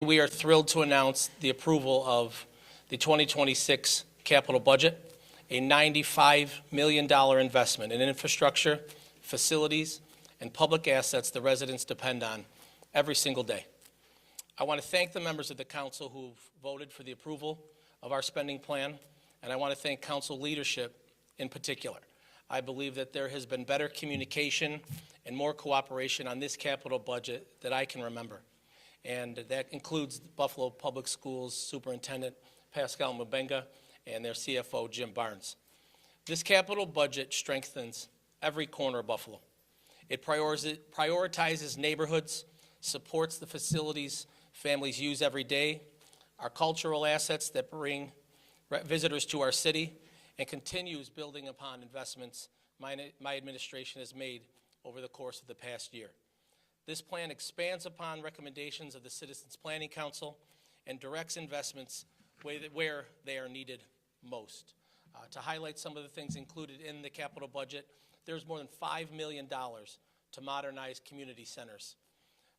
We are thrilled to announce the approval of the 2026 capital budget, a $95 million investment in infrastructure, facilities, and public assets the residents depend on every single day. I want to thank the members of the council who've voted for the approval of our spending plan, and I want to thank council leadership in particular. I believe that there has been better communication and more cooperation on this capital budget that I can remember. And that includes Buffalo Public Schools Superintendent Pascal Mubenga and their CFO Jim Barnes. This capital budget strengthens every corner of Buffalo. It prioritizes neighborhoods, supports the facilities families use every day, our cultural assets that bring visitors to our city, and continues building upon investments my administration has made over the course of the past year. This plan expands upon recommendations of the Citizens Planning Council and directs investments where they are needed most. To highlight some of the things included in the capital budget, there's more than $5 million to modernize community centers,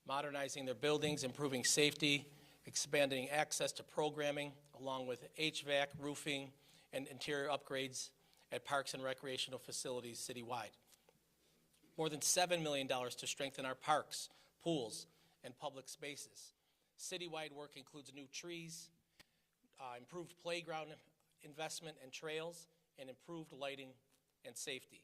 modernizing their buildings, improving safety, expanding access to programming, along with HVAC, roofing, and interior upgrades at parks and recreational facilities citywide. More than $7 million to strengthen our parks, pools, and public spaces. Citywide work includes new trees, improved playground investment and trails, and improved lighting and safety.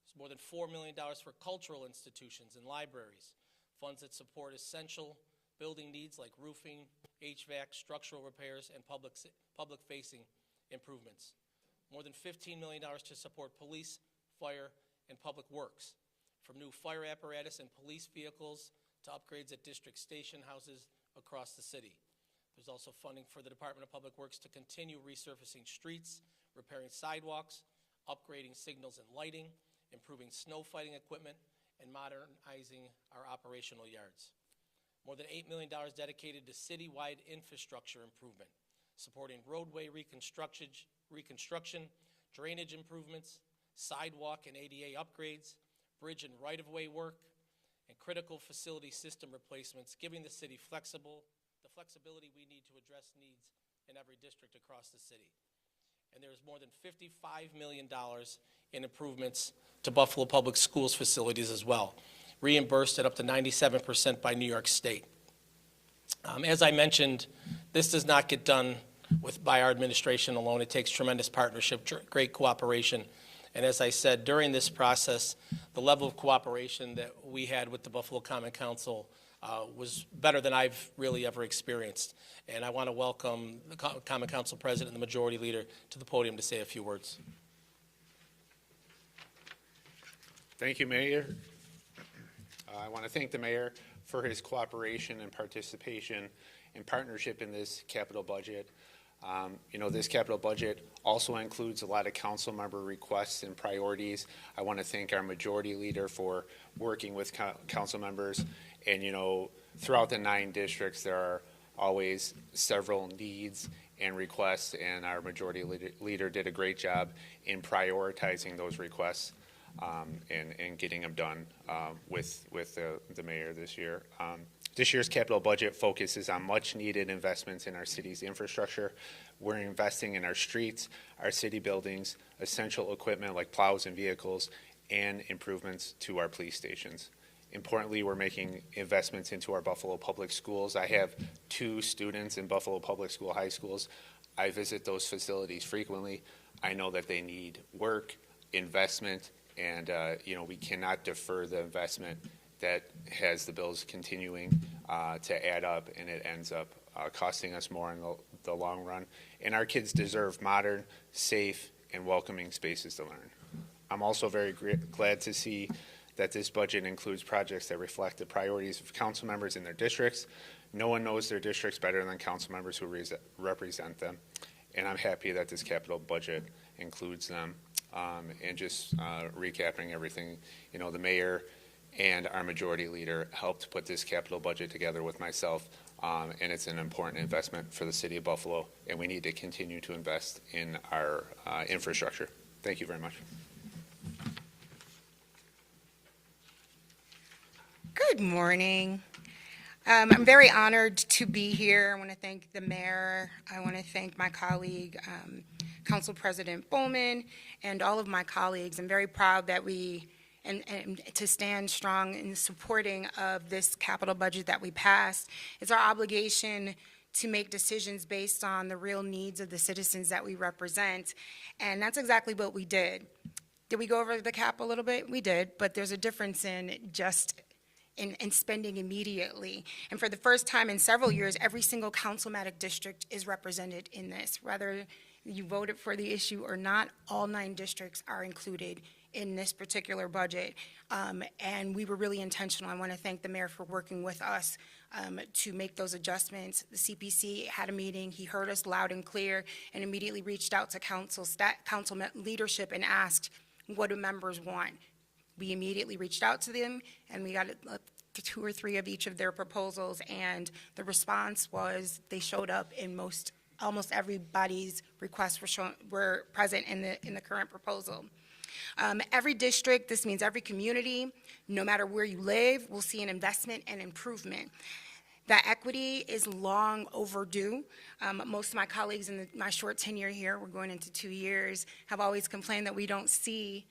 There's more than $4 million for cultural institutions and libraries, funds that support essential building needs like roofing, HVAC, structural repairs, and public-facing improvements. More than $15 million to support police, fire, and public works, from new fire apparatus and police vehicles to upgrades at district station houses across the city. There's also funding for the Department of Public Works to continue resurfacing streets, repairing sidewalks, upgrading signals and lighting, improving snow fighting equipment, and modernizing our operational yards. More than $8 million dedicated to citywide infrastructure improvement, supporting roadway reconstruction, drainage improvements, sidewalk and ADA upgrades, bridge and right-of-way work, and critical facility system replacements, giving the city the flexibility we need to address needs in every district across the city. And there's more than $55 million in improvements to Buffalo Public Schools facilities as well, reimbursed at up to 97% by New York State. As I mentioned, this does not get done by our administration alone. It takes tremendous partnership, great cooperation. And as I said, during this process, the level of cooperation that we had with the Buffalo Common Council was better than I've really ever experienced. And I want to welcome the Common Council President and the Majority Leader to the podium to say a few words. Thank you, Mayor. I want to thank the Mayor for his cooperation and participation and partnership in this capital budget. This capital budget also includes a lot of council member requests and priorities. I want to thank our Majority Leader for working with council members. And, throughout the 9 districts, there are always several needs and requests, and our Majority Leader did a great job in prioritizing those requests and getting them done with the Mayor this year. This year's capital budget focuses on much-needed investments in our city's infrastructure. We're investing in our streets, our city buildings, essential equipment like plows and vehicles, and improvements to our police stations. Importantly, we're making investments into our Buffalo Public Schools. I have 2 students in Buffalo Public School high schools. I visit those facilities frequently. I know that they need work, investment, and we cannot defer the investment that has the bills continuing to add up, and it ends up costing us more in the long run. And our kids deserve modern, safe, and welcoming spaces to learn. I'm also very glad to see that this budget includes projects that reflect the priorities of council members in their districts. No one knows their districts better than council members who represent them. And I'm happy that this capital budget includes them. And just recapping everything, the Mayor and our Majority Leader helped put this capital budget together with myself, and it's an important investment for the city of Buffalo, and we need to continue to invest in our infrastructure. Thank you very much. Good morning. I'm very honored to be here. I want to thank the mayor. I want to thank my colleague, Council President Bowman, and all of my colleagues. I'm very proud that and to stand strong in supporting of this capital budget that we passed. It's our obligation to make decisions based on the real needs of the citizens that we represent, and that's exactly what we did. Did we go over the cap a little bit? We did, but there's a difference in just in spending immediately. And for the first time in several years, every single councilmatic district is represented in this. Whether you voted for the issue or not, all 9 districts are included in this particular budget. And we were really intentional. I want to thank the mayor for working with us to make those adjustments. The CPC had a meeting. He heard us loud and clear and immediately reached out to council leadership and asked, what do members want? We immediately reached out to them, and we got 2 or 3 of each of their proposals, and the response was they showed up in almost everybody's requests were present in the current proposal. Every district, this means every community, no matter where you live, will see an investment and improvement. That equity is long overdue. Most of my colleagues in my short tenure here, we're going into 2 years, have always complained that we don't see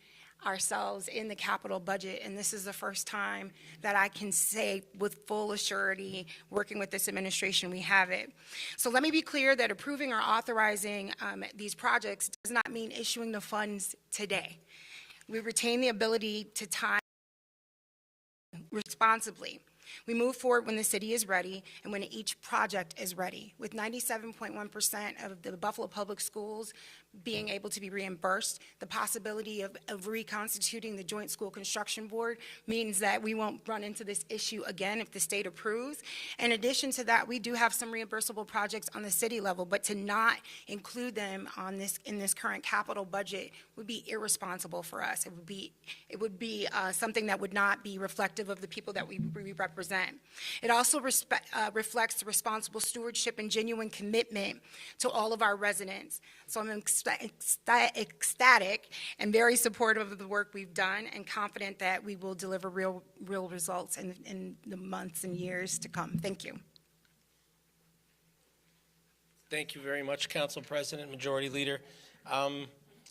ourselves in the capital budget, and this is the first time that I can say with full assurity, working with this administration, we have it. So let me be clear that approving or authorizing these projects does not mean issuing the funds today. We retain the ability to time responsibly. We move forward when the city is ready and when each project is ready. With 97.1% of the Buffalo Public Schools being able to be reimbursed, the possibility of reconstituting the Joint School Construction Board means that we won't run into this issue again if the state approves. In addition to that, we do have some reimbursable projects on the city level, but to not include them in this current capital budget would be irresponsible for us. It would be something that would not be reflective of the people that we represent. It also reflects the responsible stewardship and genuine commitment to all of our residents. So I'm ecstatic and very supportive of the work we've done and confident that we will deliver real results in the months and years to come. Thank you. Thank you very much, Council President, Majority Leader.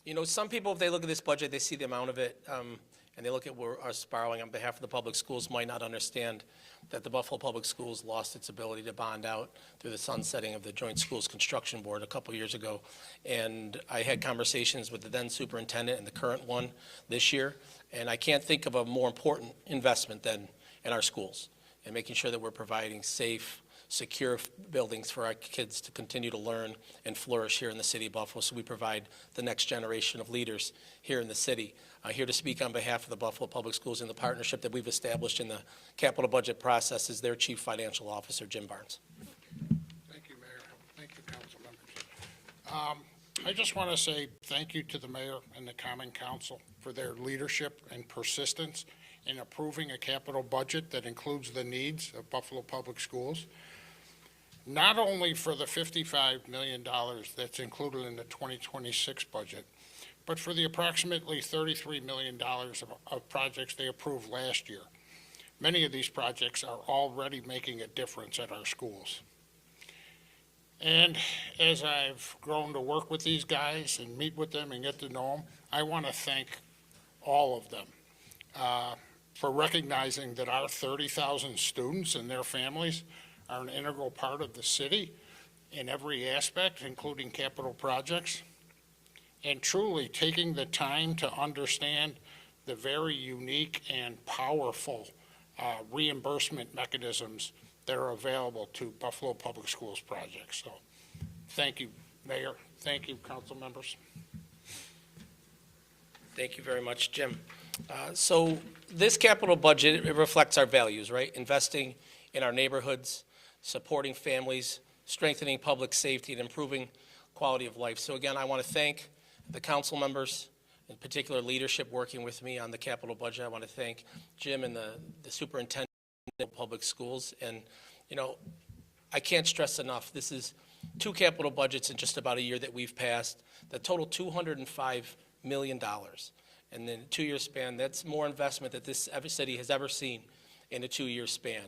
You know, some people, if they look at this budget, they see the amount of it, and they look at us borrowing on behalf of the public schools, might not understand that the Buffalo Public Schools lost its ability to bond out through the sunsetting of the Joint Schools Construction Board a couple years ago. And I had conversations with the then superintendent and the current one this year, and I can't think of a more important investment than in our schools and making sure that we're providing safe, secure buildings for our kids to continue to learn and flourish here in the city of Buffalo, so we provide the next generation of leaders here in the city. Here to speak on behalf of the Buffalo Public Schools and the partnership that we've established in the capital budget process is their Chief Financial Officer, Jim Barnes. Thank you, Mayor. Thank you, council members. I just want to say thank you to the mayor and the Common Council for their leadership and persistence in approving a capital budget that includes the needs of Buffalo Public Schools. Not only for the $55 million that's included in the 2026 budget, but for the approximately $33 million of projects they approved last year. Many of these projects are already making a difference at our schools. And as I've grown to work with these guys and meet with them and get to know them, I want to thank all of them for recognizing that our 30,000 students and their families are an integral part of the city in every aspect, including capital projects, and truly taking the time to understand the very unique and powerful reimbursement mechanisms that are available to Buffalo Public Schools projects. So thank you, Mayor. Thank you, council members. Thank you very much, Jim. So this capital budget, it reflects our values, right? Investing in our neighborhoods, supporting families, strengthening public safety, and improving quality of life. So again, I want to thank the council members, in particular leadership working with me on the capital budget. I want to thank Jim and the superintendent of public schools. And, you know, I can't stress enough, this is 2 capital budgets in just about a year that we've passed that total $205 million. And then a 2-year span, that's more investment that this city has ever seen in a 2-year span.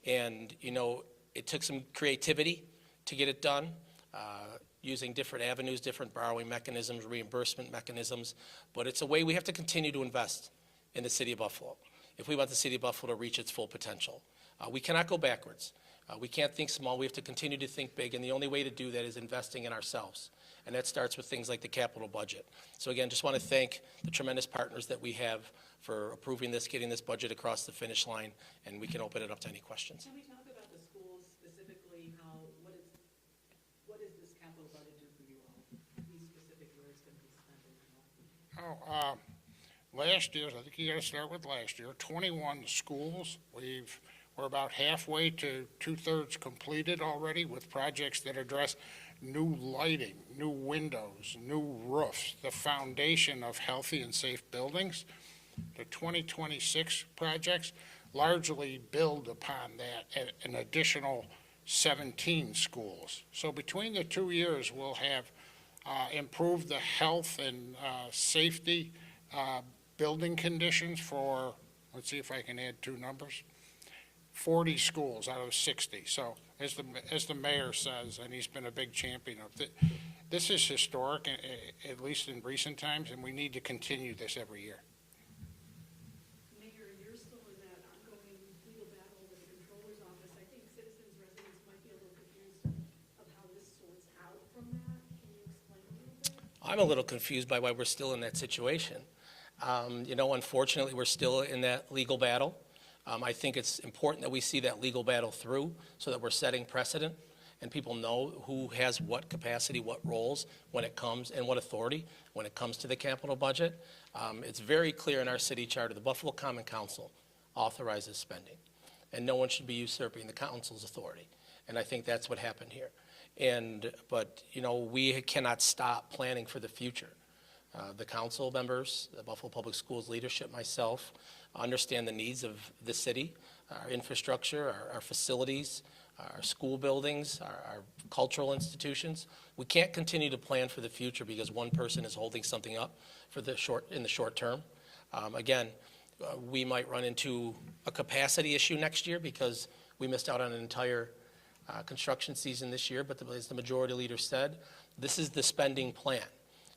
And, it took some creativity to get it done, using different avenues, different borrowing mechanisms, reimbursement mechanisms. But it's a way we have to continue to invest in the city of Buffalo if we want the city of Buffalo to reach its full potential. We cannot go backwards. We can't think small. We have to continue to think big. And the only way to do that is investing in ourselves. And that starts with things like the capital budget. So again, just want to thank the tremendous partners that we have for approving this, getting this budget across the finish line, and we can open it up to any questions. Can we talk about the schools specifically, what does this capital budget do for you all? Be specific where it's going to be spent and how. Last year, I think you got to start with last year, 21 schools. We're about halfway to two-thirds completed already with projects that address new lighting, new windows, new roofs, the foundation of healthy and safe buildings. The 2026 projects largely build upon that at an additional 17 schools. So between the 2 years, we'll have improved the health and safety building conditions for, let's see if I can add two numbers, 40 schools out of 60. So as the mayor says, and he's been a big champion of it, this is historic, at least in recent times, and we need to continue this every year. Mayor, you're still in that ongoing legal battle with the controller's office. I think citizens, residents might be a little confused of how this sorts out from that. Can you explain a little bit? I'm a little confused by why we're still in that situation. Unfortunately, we're still in that legal battle. I think it's important that we see that legal battle through so that we're setting precedent and people know who has what capacity, what roles when it comes, and what authority when it comes to the capital budget. It's very clear in our city charter, the Buffalo Common Council authorizes spending, and no one should be usurping the council's authority. And I think that's what happened here. But we cannot stop planning for the future. The council members, the Buffalo Public Schools leadership, myself, understand the needs of the city, our infrastructure, our facilities, our school buildings, our cultural institutions. We can't continue to plan for the future because one person is holding something up in the short term. We might run into a capacity issue next year because we missed out on an entire construction season this year, but as the majority leader said, this is the spending plan.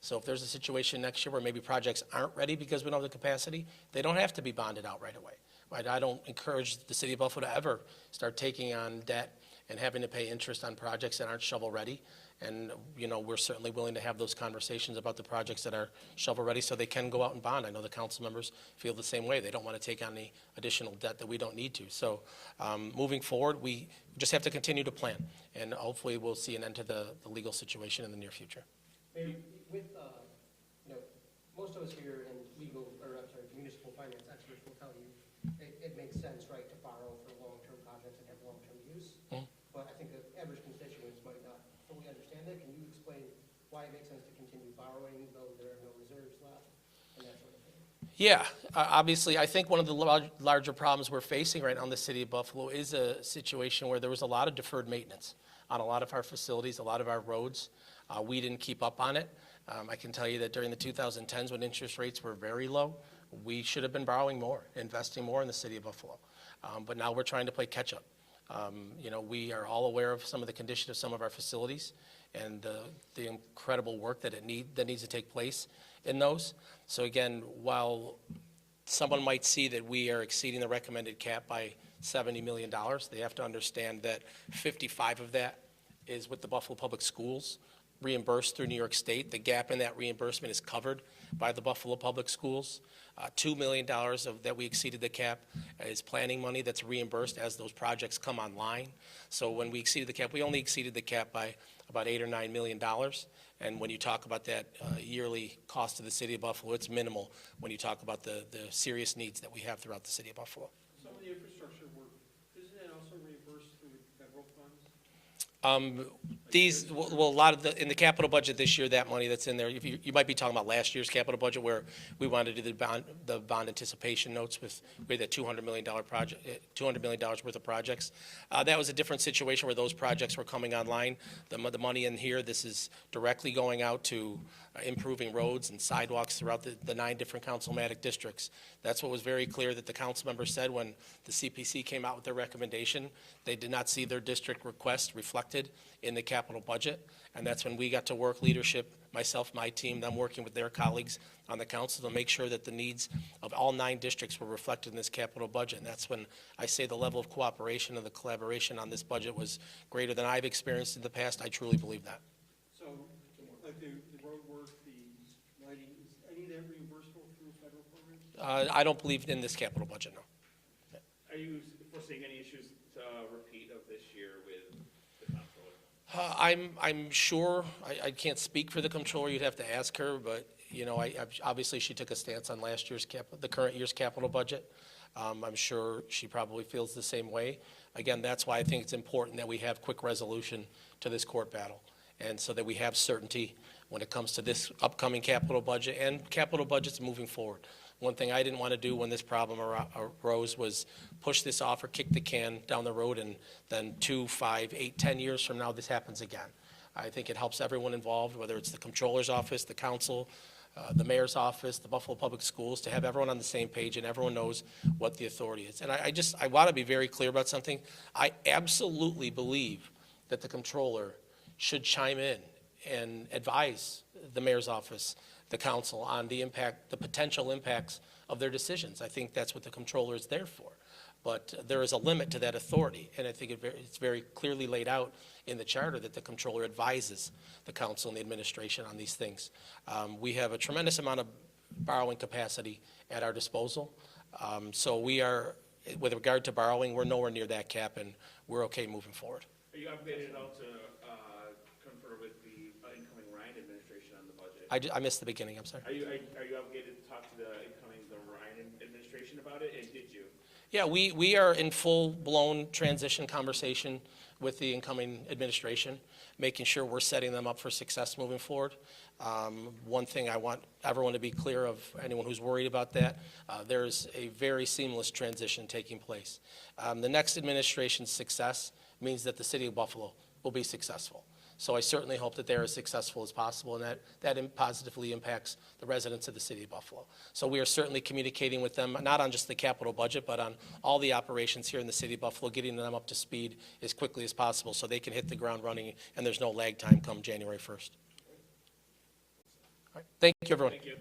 So if there's a situation next year where maybe projects aren't ready because we don't have the capacity, they don't have to be bonded out right away. Right? I don't encourage the city of Buffalo to ever start taking on debt and having to pay interest on projects that aren't shovel-ready. And, we're certainly willing to have those conversations about the projects that are shovel-ready so they can go out and bond. I know the council members feel the same way. They don't want to take on any additional debt that we don't need to. So moving forward, we just have to continue to plan. And hopefully we'll see an end to the legal situation in the near future. Maybe with, most of us here in municipal finance experts will tell you it makes sense, right, to borrow for long-term projects and have long-term use. But I think the average constituents might not fully understand that. Can you explain why it makes sense to continue borrowing though there are no reserves left and that sort of thing? Yeah, obviously, I think one of the larger problems we're facing right now in the city of Buffalo is a situation where there was a lot of deferred maintenance on a lot of our facilities, a lot of our roads. We didn't keep up on it. I can tell you that during the 2010s when interest rates were very low, we should have been borrowing more, investing more in the city of Buffalo. But now we're trying to play catch up. We are all aware of some of the condition of some of our facilities and the incredible work that needs to take place in those. So again, while someone might see that we are exceeding the recommended cap by $70 million, they have to understand that 55 of that is with the Buffalo Public Schools, reimbursed through New York State. The gap in that reimbursement is covered by the Buffalo Public Schools. $2 million that we exceeded the cap is planning money that's reimbursed as those projects come online. So when we exceeded the cap, we only exceeded the cap by about $8 or $9 million. And when you talk about that yearly cost to the city of Buffalo, it's minimal when you talk about the serious needs that we have throughout the city of Buffalo. Some of the infrastructure work, isn't that also reimbursed through federal funds? These, well, a lot of in the capital budget this year, that money that's in there, if you might be talking about last year's capital budget where we wanted to do the bond anticipation notes with a $200 million project, $200 million worth of projects. That was a different situation where those projects were coming online. The money in here, this is directly going out to improving roads and sidewalks throughout the 9 different councilmatic districts. That's what was very clear that the council members said when the CPC came out with their recommendation. They did not see their district request reflected in the capital budget, and that's when we got to work leadership, myself, my team, them working with their colleagues on the council to make sure that the needs of all 9 districts were reflected in this capital budget. And that's when I say the level of cooperation and the collaboration on this budget was greater than I've experienced in the past. I truly believe that. So, like the road work, the lighting, is any of that reimbursable through federal programs? I don't believe in this capital budget, no. Are you foreseeing any issues to repeat of this year with the comptroller? I'm sure, I can't speak for the comptroller, you'd have to ask her, but, you know, obviously she took a stance on last year's the current year's capital budget. I'm sure she probably feels the same way. Again, that's why I think it's important that we have quick resolution to this court battle, and so that we have certainty when it comes to this upcoming capital budget and capital budgets moving forward. One thing I didn't want to do when this problem arose was push this off or kick the can down the road, and then 2, 5, 8, 10 years from now, this happens again. I think it helps everyone involved, whether it's the comptroller's office, the council, the mayor's office, the Buffalo Public Schools, to have everyone on the same page and everyone knows what the authority is. And I want to be very clear about something. I absolutely believe that the comptroller should chime in and advise the mayor's office, the council, on the impact, the potential impacts of their decisions. I think that's what the comptroller is there for. But there is a limit to that authority, and I think it's very clearly laid out in the charter that the comptroller advises the council and the administration on these things. We have a tremendous amount of borrowing capacity at our disposal. So we are, with regard to borrowing, we're nowhere near that cap, and we're okay moving forward. Are you obligated at all to confer with the incoming Ryan administration on the budget? I missed the beginning, I'm sorry. Are you obligated to talk to the Ryan administration about it, and did you? Yeah, we are in full-blown transition conversation with the incoming administration, making sure we're setting them up for success moving forward. One thing I want everyone to be clear of, anyone who's worried about that, there's a very seamless transition taking place. The next administration's success means that the city of Buffalo will be successful. So I certainly hope that they're as successful as possible, and that positively impacts the residents of the city of Buffalo. So we are certainly communicating with them, not on just the capital budget, but on all the operations here in the city of Buffalo, getting them up to speed as quickly as possible so they can hit the ground running and there's no lag time come January 1st. All right. Thank you, everyone. Thank you.